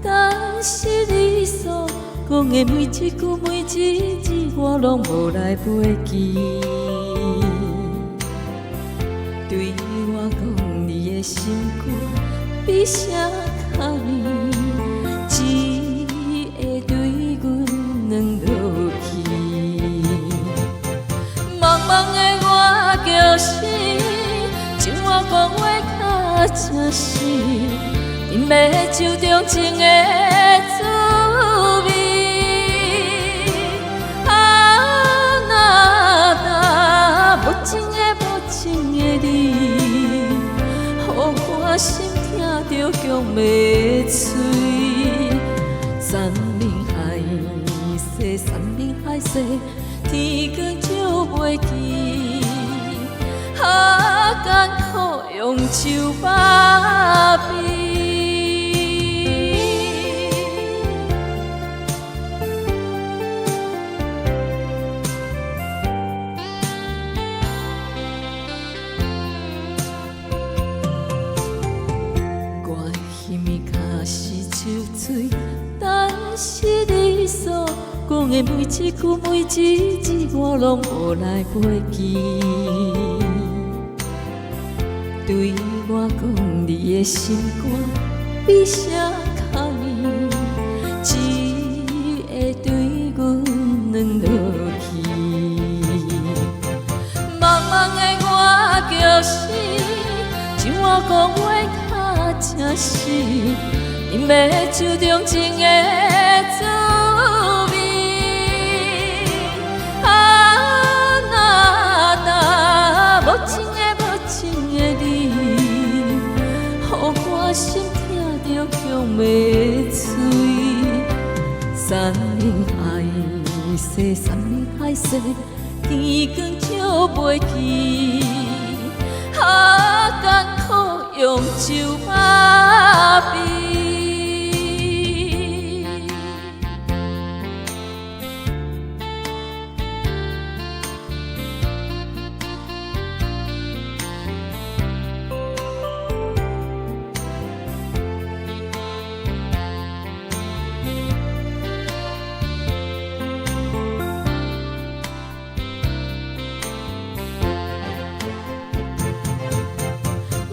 但是你所讲的每一句每一字，我拢无来袂记。对我讲你的心肝比啥较硬，只会对阮软落去。茫茫的我叫醒，像我讲话较真实，饮要酒中情的滋味。啊，若答无情的无情的你，予我心痛着强袂碎。山明海誓，山明海誓，天光照袂记。啊，艰苦用手把臂。我希望脚是秋水，但是你所讲的每一句每一字，我拢无来袂记。对我讲你的心肝比啥较硬，只会对阮软落去。茫茫的我叫醒，像我讲话较真实，饮要酒中情的滋味。啊，若答无情的无情的你，予我心痛着强袂碎。山明海誓，山明海誓，天光照袂记。啊，艰苦用手把臂。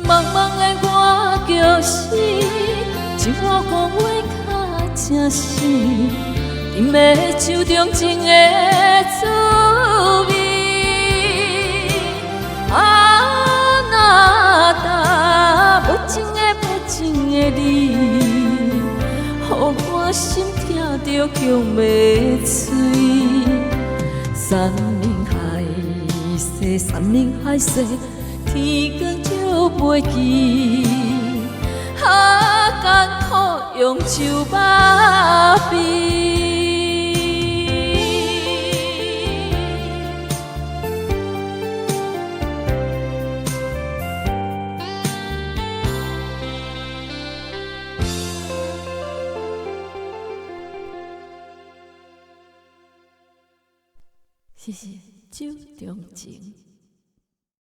茫茫的我叫醒，像我讲话较真实，饮要酒中情的滋味。啊，若答无情的无情的你，予我心痛着强袂碎。山明海誓，山明海誓，天光照袂记。啊，艰苦用手把臂。谢谢，酒中情。